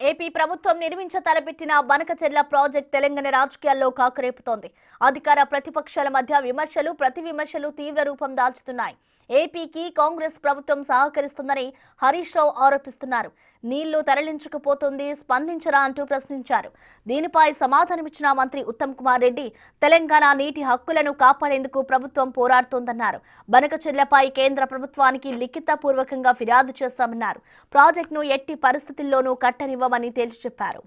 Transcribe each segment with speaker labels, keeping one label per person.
Speaker 1: AP ప్రభుత్వం నిర్మించ తలపెట్టిన Banakacherla project Telangana రాజకీయాల్లో కాకరేపుతోంది. అధికార ప్రతిపక్షాల మధ్య విమర్శలు ప్రతి విమర్శలు తీవ్ర రూపం దాల్చుతున్నాయి. ఏపీకి కాంగ్రెస్ ప్రభుత్వం సహకరిస్తుందని హరీష్ రావు ఆరోపిస్తున్నారు. నీళ్లు తరలించకపోతుంది, స్పందించరా అంటూ ప్రశ్నించారు. దీనిపై సమాధానమిచ్చిన మంత్రి ఉత్తమ్ కుమార్ రెడ్డి తెలంగాణ నీటి హక్కులను కాపాడేందుకు ప్రభుత్వం పోరాడుతోందన్నారు. బనకచెర్లపై కేంద్ర ప్రభుత్వానికి లిఖితపూర్వకంగా ఫిర్యాదు చేస్తామన్నారు. ప్రాజెక్టును ఎట్టి పరిస్థితుల్లోనూ కట్టనివ్వమని తేల్చి చెప్పారు.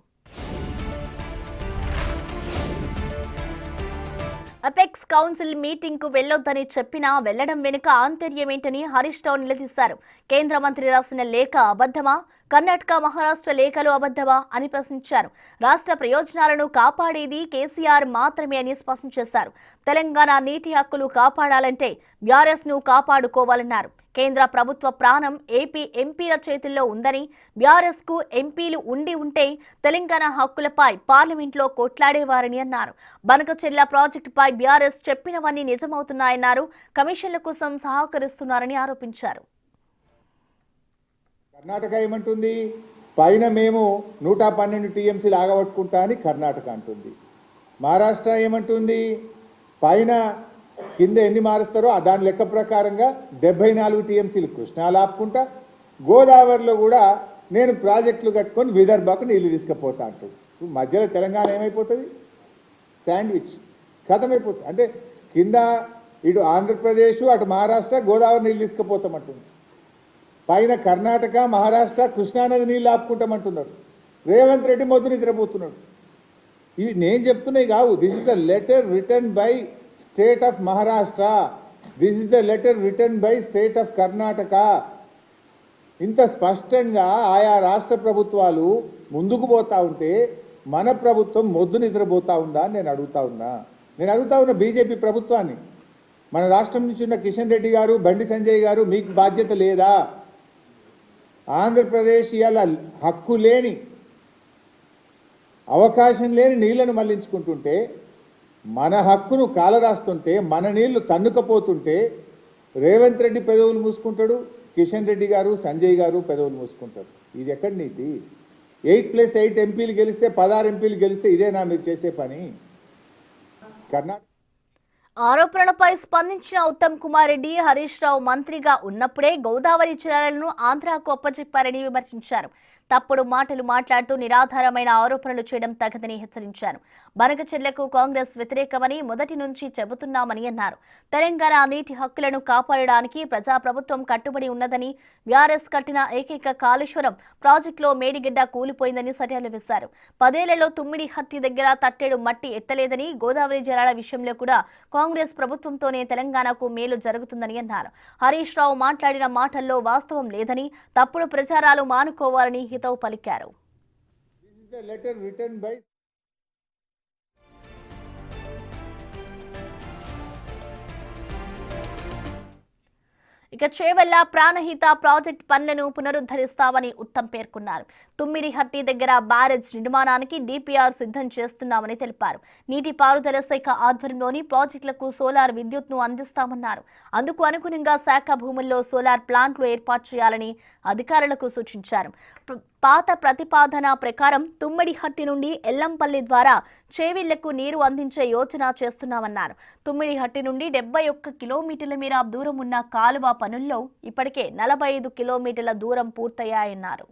Speaker 1: అపెక్స్ కౌన్సిల్ మీటింగ్ కు వెళ్లొద్దని చెప్పినా వెళ్లడం వెనుక ఆంతర్యమేంటని హరీష్ రావు నిలదీశారు. కేంద్ర మంత్రి రాసిన లేఖ అబద్ధమా, కర్ణాటక మహారాష్ట్ర లేఖలు అబద్ధమా అని ప్రశ్నించారు. రాష్ట్ర ప్రయోజనాలను కాపాడేది కేసీఆర్ మాత్రమే అని స్పష్టం చేశారు. తెలంగాణ నీటి హక్కులు కాపాడాలంటే బీఆర్ఎస్ ను కాపాడుకోవాలన్నారు. కేంద్ర ప్రభుత్వ ప్రాణం ఏపీ ఎంపీల చేతుల్లో ఉందని, బీఆర్ఎస్ కు ఎంపీలు ఉంటే తెలంగాణ హక్కులపై పార్లమెంట్లో కొట్లాడేవారని అన్నారు. బనకచెర్ల ప్రాజెక్టుపై బీఆర్ఎస్ చెప్పినవన్నీ నిజమవుతున్నాయన్నారు. కమిషన్ల కోసం సహకరిస్తున్నారని ఆరోపించారు.
Speaker 2: కర్ణాటక ఏమంటుంది? పైన మేము 112 టీఎంసీలు ఆగబట్టుకుంటా అని కర్ణాటక అంటుంది. మహారాష్ట్ర ఏమంటుంది? పైన కింద ఎన్ని మారుస్తారో దాని లెక్క ప్రకారంగా 74 టీఎంసీలు కృష్ణాలు ఆపుకుంటా, గోదావరిలో కూడా నేను ప్రాజెక్టులు కట్టుకొని విదర్భకు నీళ్లు తీసుకుపోతా అంటుంది. మధ్యలో తెలంగాణ ఏమైపోతుంది? శాండ్విచ్ ఖతమైపోతుంది. అంటే కింద ఇటు ఆంధ్రప్రదేశ్, అటు మహారాష్ట్ర గోదావరి నీళ్ళు తీసుకుపోతామంటుంది. పైన కర్ణాటక, మహారాష్ట్ర కృష్ణానది నీళ్ళు ఆపుకుంటామంటున్నారు. రేవంత్ రెడ్డి మొదలు నిద్రపోతున్నాడు. ఇవి నేను చెప్తున్నాయి కావు. This is the letter written by state of Maharashtra, this is the letter written by state of Karnataka. ఇంత స్పష్టంగా ఆయా రాష్ట్ర ప్రభుత్వాలు ముందుకు పోతా ఉంటే మన ప్రభుత్వం మొద్దు నిద్రపోతా ఉందా అని నేను అడుగుతా ఉన్నా బీజేపీ ప్రభుత్వాన్ని. మన రాష్ట్రం నుంచి ఉన్న కిషన్ రెడ్డి గారు, బండి సంజయ్ గారు, మీకు బాధ్యత లేదా? ఆంధ్రప్రదేశ్ ఇవాళ హక్కు లేని, అవకాశం లేని నీళ్లను మళ్లించుకుంటుంటే, మన హక్కును కాలరాస్తుంటే, మన నీళ్లు తన్నుకపోతుంటే రేవంత్ రెడ్డి పెదవులు మూసుకుంటాడు, కిషన్ రెడ్డి గారు, సంజయ్ గారు పెదవులు మూసుకుంటారు. ఇది ఎక్కడి నీతి? 8+8 ఎంపీలు గెలిస్తే 16 ఎంపీలు గెలిస్తే ఇదేనా మీరు చేసే పని? కర్ణాటక
Speaker 1: ఆరోపణలపై స్పందించిన ఉత్తమ్ కుమార్ రెడ్డి హరీష్ రావు మంత్రిగా ఉన్నప్పుడే గోదావరి జలాలను ఆంధ్రాకు అప్పచెప్పారని విమర్శించారు. తప్పుడు మాటలు మాట్లాడుతూ నిరాధారమైన ఆరోపణలు చేయడం తగదని హెచ్చరించారు. బనకచెర్లకు కాంగ్రెస్ వ్యతిరేకమని మొదటి నుంచి చెబుతున్నామని అన్నారు. తెలంగాణ నీటి హక్కులను కాపాడడానికి ప్రజాప్రభుత్వం కట్టుబడి ఉన్నదని, బీఆర్ఎస్ కట్టిన ఏకైక కాళేశ్వరం ప్రాజెక్టులో మేడిగడ్డ కూలిపోయిందని సర్యాలు వేశారు. 10 ఏళ్లలో తుమ్మిడి హత్తి దగ్గర తట్టెడు మట్టి ఎత్తలేదని, గోదావరి జలాల విషయంలో కూడా కాంగ్రెస్ ప్రభుత్వంతోనే తెలంగాణకు మేలు జరుగుతుందని అన్నారు. హరీష్ రావు మాట్లాడిన మాటల్లో వాస్తవం లేదని, తప్పుడు ప్రచారాలు మానుకోవాలని హితవు పలికారు. ఇక చేవెళ్ల ప్రాణహిత ప్రాజెక్ట్ పనులను పునరుద్ధరిస్తామని ఉత్తమ్ పేర్కొన్నారు. తుమ్మిడిహట్టి దగ్గర బ్యారేజ్ నిర్మాణానికి డిపిఆర్ సిద్ధం చేస్తున్నామని తెలిపారు. నీటిపారుదల శాఖ ఆధ్వర్యంలోని ప్రాజెక్టులకు సోలార్ విద్యుత్ను అందిస్తామన్నారు. అందుకు అనుగుణంగా శాఖ భూముల్లో సోలార్ ప్లాంట్లు ఏర్పాటు చేయాలని అధికారులకు సూచించారు. పాత ప్రతిపాదన ప్రకారం తుమ్మిడిహట్టి నుండి ఎల్లంపల్లి ద్వారా చేవెళ్లకు నీరు అందించే యోచన చేస్తున్నామన్నారు. తుమ్మిడిహట్టి నుండి 71 కిలోమీటర్ల మేర దూరం ఉన్న కాలువ పనుల్లో ఇప్పటికే 45 కిలోమీటర్ల దూరం పూర్తయ్యాయన్నారు.